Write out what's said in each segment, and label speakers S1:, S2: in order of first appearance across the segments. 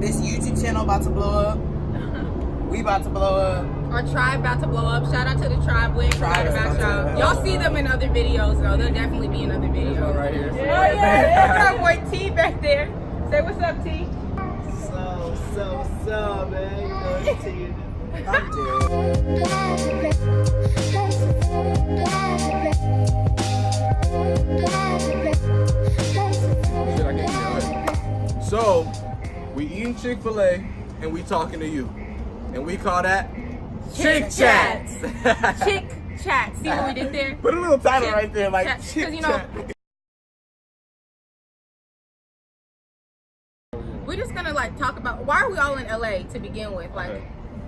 S1: This YouTube channel about to blow up. We about to blow up.
S2: Our tribe about to blow up. Shout out to the tribe. We ain't forgot about y'all. Y'all see them in other videos though. They'll definitely be in other videos.
S1: Right here.
S2: Oh yeah, our boy T back there. Say what's up, T.
S3: So, man. You know it's T.
S1: I'm dead.
S4: Shit, I can't hear it. So, we eating Chick-fil-A and we talking to you. And we call that Chick Chats.
S2: Chick Chat. See what we did there?
S1: Put a little title
S2: Chick
S1: right there, like
S2: Chat.
S1: Chick
S2: 'Cause, you know,
S1: Chat.
S2: we're just gonna like talk about why are we all in LA to begin with. Like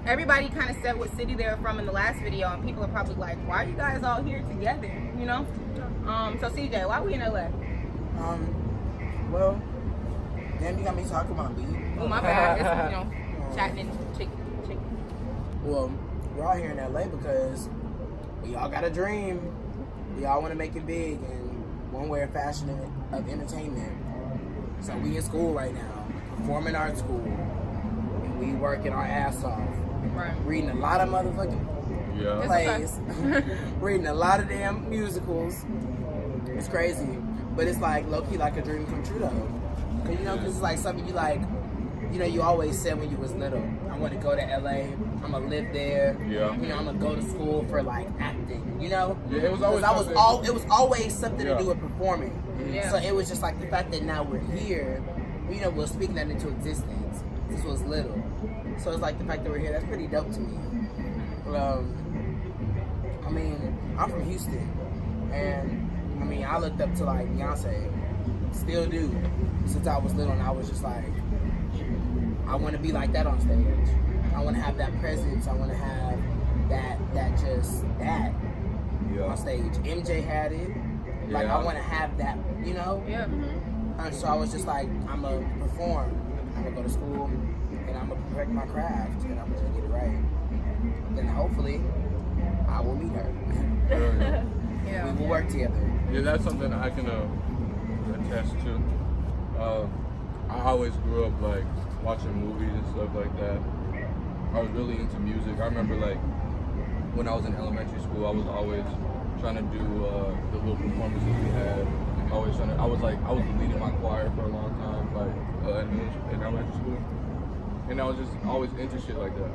S2: everybody kind of said what city they were from in the last video, and people are probably like, why are you guys all here together? You know? So CJ, why are we in LA?
S1: Well, damn, you got me talking about me.
S2: Oh my bad. It's, you know, chatting and chick.
S1: Well, we're all here in LA because we all got a dream. We all want to make it big in one way or fashion of entertainment. So we in school right now, performing arts school, and we working our ass off.
S2: Right.
S1: Reading a lot of motherfucking plays, reading a lot of damn musicals. It's crazy, but it's like low key like a dream come true though. Cause you know, cause it's like something you like. You know, you always said when you was little, I want to go to LA. I'm gonna live there.
S4: Yeah.
S1: You know, I'm gonna go to school for like acting. You know.
S4: Yeah, it was always.
S1: It was always something to do with performing.
S2: Yeah.
S1: So it was just like the fact that now we're here. You know, we're speaking that into existence. This was little. So it's like the fact that we're here. That's pretty dope to me. I mean, I'm from Houston, and I mean, I looked up to like Beyonce. Still do. Since I was little, and I was just like, I want to be like that on stage. I want to have that presence. I want to have that on stage. MJ had it. Like, I want to have that, you know?
S2: Yeah.
S1: And so I was just like, I'm going to perform. I'm going to go to school, and I'm going to perfect my craft, and I'm going to get it right. Then hopefully, I will meet her.
S2: Yeah.
S1: We will work together.
S4: Yeah, that's something I can attest to. I always grew up like watching movies and stuff like that. I was really into music. I remember like when I was in elementary school, I was always trying to do the little performances we had. I was leading my choir for a long time, like in elementary school, and I was just always into shit like that.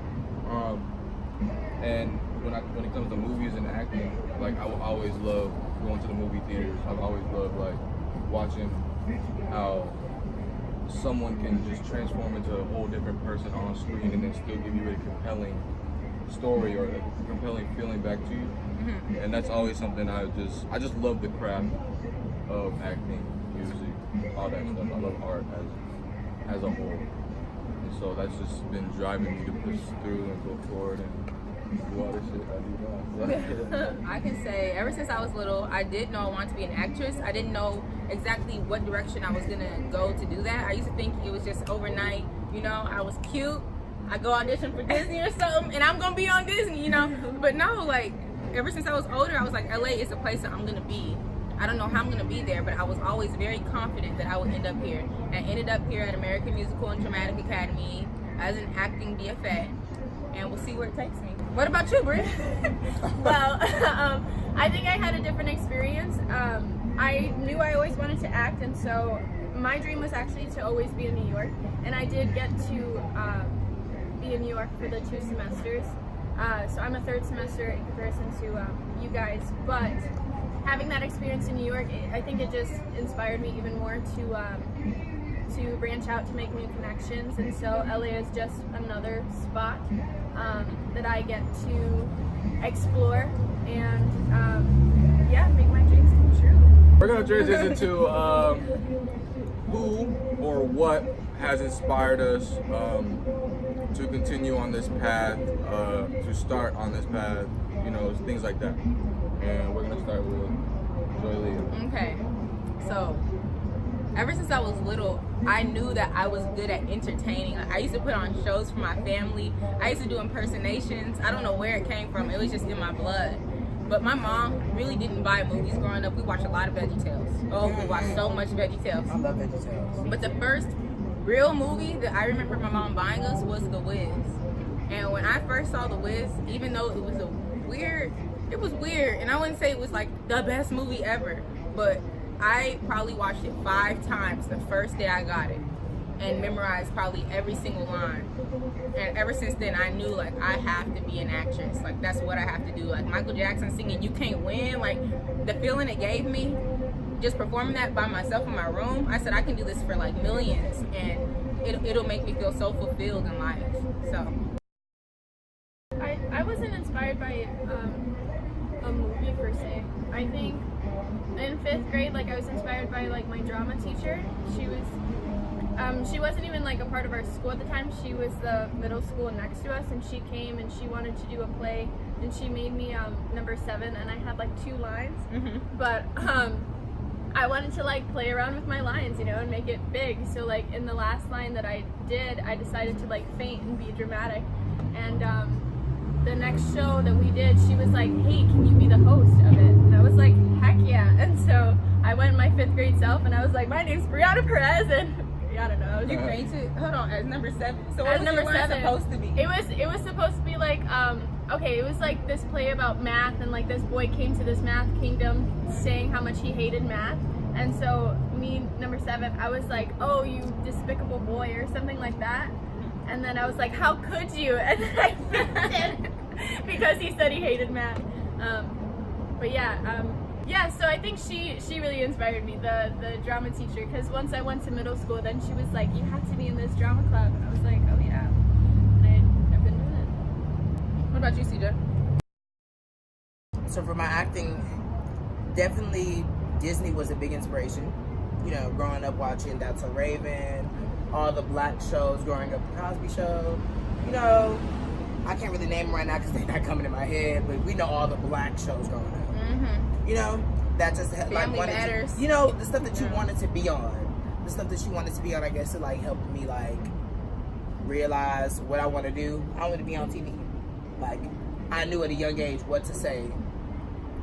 S4: And when it comes to movies and acting, like I will always love going to the movie theaters. I've always loved like watching how someone can just transform into a whole different person on screen and then still give you a compelling story or a compelling feeling back to you. Mm-hmm. And that's always something I just love the craft of acting, music, all that stuff. I love art as a whole. And so that's just been driving me to push through and go forward and do all this shit I do now.
S2: I can say ever since I was little, I did know I wanted to be an actress. I didn't know exactly what direction I was gonna go to do that. I used to think it was just overnight, you know, I was cute, I go audition for Disney or something and I'm gonna be on Disney, you know. But no, like ever since I was older, I was like, LA is the place that I'm gonna be. I don't know how I'm gonna be there, but I was always very confident that I would end up here. I ended up here at American Musical and Dramatic Academy as an acting BFA, and we'll see where it takes me. What about you, Bri?
S5: Well, I think I had a different experience. I knew I always wanted to act, and so my dream was actually to always be in New York, and I did get to be in New York for the 2 semesters. So I'm a 3rd semester in comparison to you guys, but having that experience in New York, I think it just inspired me even more to branch out, to make new connections, and so LA is just another spot that I get to explore and make my dreams come true.
S4: We're gonna transition to who or what has inspired us to continue on this path, to start on this path, you know, things like that. And we're gonna start with Joy Lee.
S2: Okay, so ever since I was little, I knew that I was good at entertaining. Like, I used to put on shows for my family. I used to do impersonations. I don't know where it came from. It was just in my blood. But my mom really didn't buy movies growing up. We watched a lot of VeggieTales. Oh, we watched so much VeggieTales.
S1: I love VeggieTales.
S2: But the first real movie that I remember my mom buying us was The Wiz. And when I first saw The Wiz, even though it was weird, and I wouldn't say it was like the best movie ever, but I probably watched it 5 times the first day I got it and memorized probably every single line. And ever since then, I knew like I have to be an actress. Like that's what I have to do. Like Michael Jackson singing "You Can't Win," like the feeling it gave me, just performing that by myself in my room. I said I can do this for like millions, and it'll make me feel so fulfilled in life. So
S5: I wasn't inspired by a movie per se. I think in 5th grade, like I was inspired by like my drama teacher. She wasn't even like a part of our school at the time. She was the middle school next to us, and she came and she wanted to do a play, and she made me number 7, and I had like 2 lines. But I wanted to like play around with my lines, you know, and make it big. So like in the last line that I did, I decided to like faint and be dramatic. And the next show that we did, she was like, "Hey, can you be the host of it?" And I was like, "Heck yeah!" And so I went my 5th grade self, and I was like, "My name's Brianna Perez," and I don't know.
S2: you fainted. Hold on, as number 7. So
S5: As
S2: what was
S5: number
S2: your line
S5: 7
S2: supposed to be?
S5: It was supposed to be like okay, it was like this play about math, and like this boy came to this math kingdom saying how much he hated math. And so me, number 7, I was like, "Oh, you despicable boy," or something like that. And then I was like, "How could you?" And then I fainted because he said he hated math. But yeah, so I think she really inspired me, the drama teacher, because once I went to middle school, then she was like, "You have to be in this drama club," and I was like, "Oh yeah," and I've been doing it.
S2: What about you, CJ?
S1: So for my acting, definitely Disney was a big inspiration. You know, growing up watching That's So Raven, all the black shows, growing up the Cosby Show. You know, I can't really name them right now because they're not coming in my head, but we know all the black shows growing up. You know, that just like
S2: Family
S1: wanted
S2: Matters.
S1: to, you know, the stuff that you wanted to be on. The stuff that you wanted to be on, I guess, it like helped me like realize what I want to do. I want to be on TV. Like, I knew at a young age what to say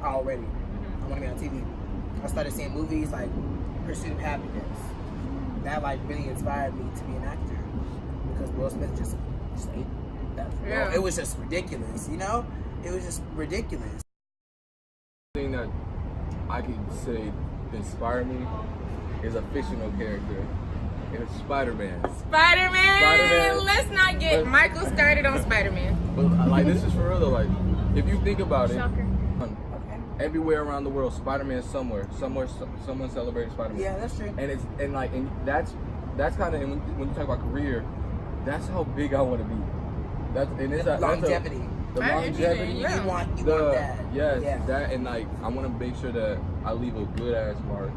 S1: already. I want to be on TV. I started seeing movies like Pursuit of Happiness. That like really inspired me to be an actor because Will Smith just ate that.
S2: Yeah.
S1: It was just ridiculous, you know? It was just ridiculous.
S4: The thing that I can say inspired me is a fictional character. And it's Spider-Man.
S2: Spider-Man. Let's not get Michael started on Spider-Man.
S4: But like this is for real though. Like if you think about it,
S5: Shocker.
S4: everywhere around the world, Spider-Man somewhere someone celebrated Spider-Man.
S1: Yeah, that's true.
S4: And that's kind of when you talk about career, that's how big I want to be. That's
S1: Longevity.
S4: The
S2: Very
S4: longevity.
S2: interesting, yeah.
S1: You want that.
S4: Yes,
S1: Yeah.
S4: that, and like I want to make sure that I leave a good ass mark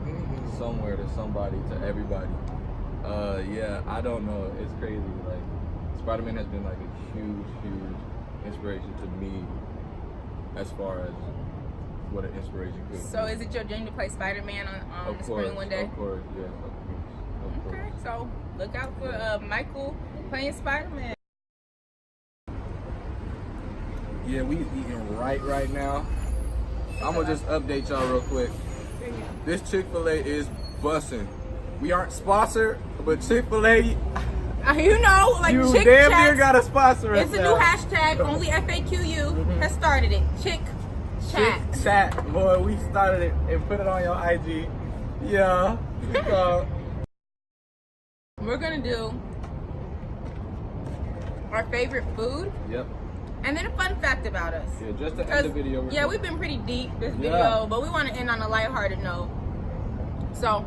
S4: somewhere to somebody, to everybody. Yeah, I don't know. It's crazy. Like Spider-Man has been like a huge inspiration to me as far as what an inspiration could be.
S2: So is it your dream to play Spider-Man on the screen one day?
S4: Of course, yes, of course.
S2: Okay, so look out for Michael playing Spider-Man.
S4: Yeah, we eating right now. I'm gonna just update y'all real quick. This Chick-fil-A is bussin'. We aren't sponsored, but Chick-fil-A,
S2: You know, like
S4: you
S2: Chick
S4: damn
S2: Chat.
S4: near got a sponsor.
S2: It's a new hashtag. Only FAQU has started it. Chick Chat.
S4: Chick Chat, boy. We started it and put it on your IG. Yeah. So,
S2: We're gonna do our favorite food.
S4: yep.
S2: And then a fun fact about us.
S4: Yeah, just to end the video.
S2: Yeah, we've been pretty deep this video,
S4: Yeah.
S2: but we want to end on a lighthearted note. So,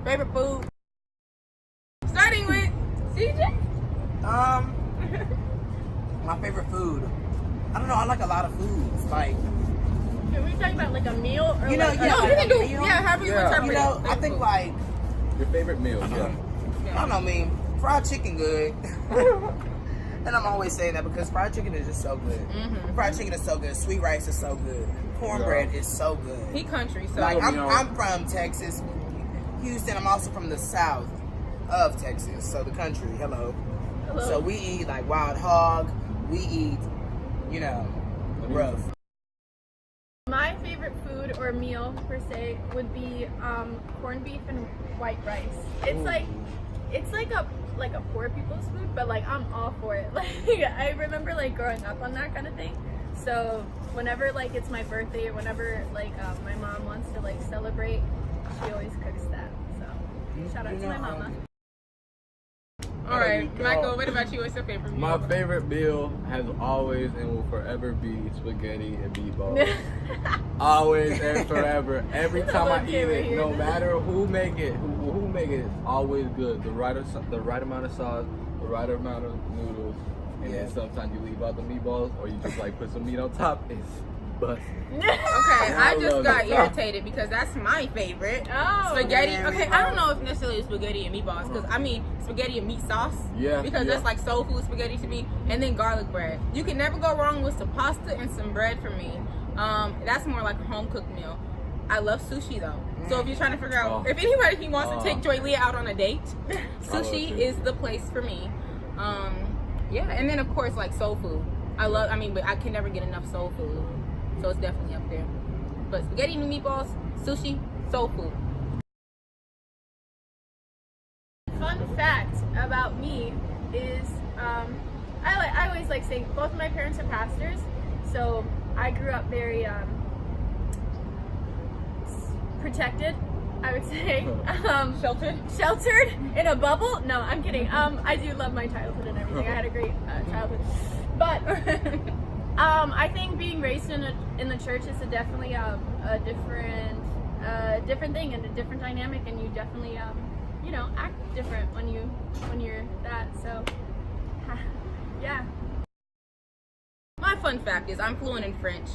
S2: favorite food. Starting with CJ.
S1: My favorite food. I don't know. I like a lot of foods. Like,
S5: Are we talking about like a meal or
S1: You know,
S5: like
S1: yeah.
S2: No,
S1: like
S2: you can
S1: a
S2: do.
S1: meal.
S2: Yeah, however you
S5: Yeah.
S2: interpret
S1: you
S2: it.
S1: know, I
S2: Favorite
S1: think
S2: food.
S1: like
S4: Your favorite meal, yeah.
S1: I don't know. I mean, fried chicken good. And I'm always saying that because fried chicken is just so good. Fried chicken is so good. Sweet rice is so good. Cornbread is so good.
S2: He country, so
S1: Like
S4: you know.
S1: I'm from Texas, Houston. I'm also from the south of Texas, so the country. Hello. So we eat like wild hog. We eat, you know, rough.
S5: My favorite food or meal per se would be corned beef and white rice. It's like like a poor people's food, but like I'm all for it. Like I remember like growing up on that kind of thing. So whenever like it's my birthday or whenever like my mom wants to like celebrate, she always cooks that. So shout out to my mama.
S2: All right, Michael, what about you? What's your favorite meal?
S4: My favorite meal has always and will forever be spaghetti and meatballs. Always and forever. Every time I eat it, no matter who make it, who make it, it's always good. The right amount of sauce, the right amount of noodles, and then sometimes you leave out the meatballs or you just like put some meat on top. It's bust.
S2: Okay, I just got irritated because that's my favorite.
S5: Oh,
S2: spaghetti.
S1: man.
S2: Okay, I don't know if necessarily spaghetti and meatballs, because I mean spaghetti and meat sauce.
S4: Yeah.
S2: Because that's like soul food spaghetti to me, and then garlic bread. You can never go wrong with some pasta and some bread for me. That's more like a home cooked meal. I love sushi though. So if you're trying to figure out if anybody wants to take Joy Leah out on a date, sushi is the place for me. Yeah, and then of course like soul food. But I can never get enough soul food. So it's definitely up there. But spaghetti and meatballs, sushi, soul food.
S5: Fun fact about me is I always like saying both of my parents are pastors, so I grew up very protected, I would say. Sheltered in a bubble. No, I'm kidding. I do love my childhood and everything. I had a great childhood, but I think being raised in the church is definitely a different thing and a different dynamic, and you definitely act different when you're that. So yeah.
S2: My fun fact is I'm fluent in French.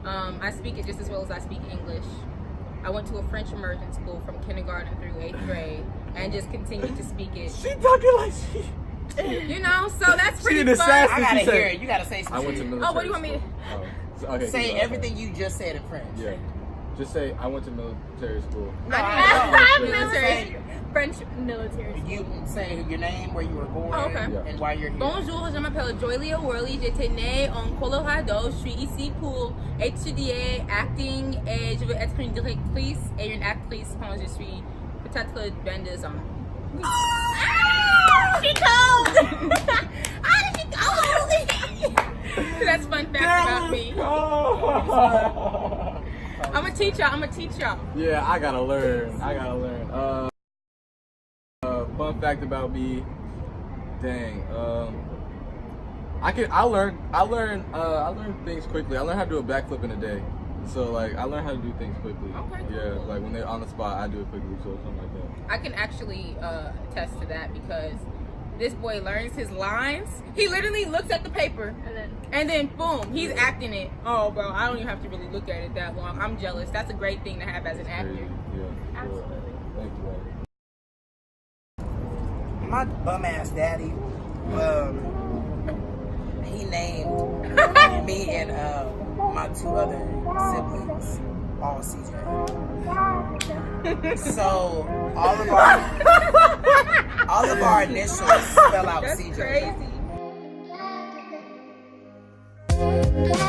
S2: I speak it just as well as I speak English. I went to a French immersion school from kindergarten through 8th grade and just continued to speak it.
S4: She talking like she.
S2: You know, so that's pretty fun.
S1: I gotta hear it. You gotta say something.
S4: I went to military.
S2: Oh, what do you want me to?
S4: Okay,
S1: say everything you just said in French.
S4: Yeah. Just say I went to military school.
S1: No,
S5: Military. French military school.
S1: You say your name, where you were born, and why you're here.
S2: Bonjour, je m'appelle Joy Leah Worley. J'étais née en Colorado. Je suis ici pour étudier acting et je veux être une directrice et une actrice quand je suis peut-être 22 ans.
S5: She cold!
S2: She cold! That's fun fact about me. I'm a teacher.
S4: Yeah, I gotta learn. Fun fact about me. Dang. I learn things quickly. I learned how to do a backflip in a day. So like I learned how to do things quickly.
S2: Okay, cool.
S4: Yeah, like when they're on the spot, I do it quickly. So something like that.
S2: I can actually attest to that because this boy learns his lines. He literally looks at the paper and then boom, he's acting it. Oh, bro, I don't even have to really look at it that long. I'm jealous. That's a great thing to have as an actor.
S4: Yeah.
S5: Absolutely.
S4: Thank you.
S1: My bum ass daddy, he named me and my 2 other siblings all CJ. So all of our initials spell out
S2: That's
S1: CJ.
S2: crazy.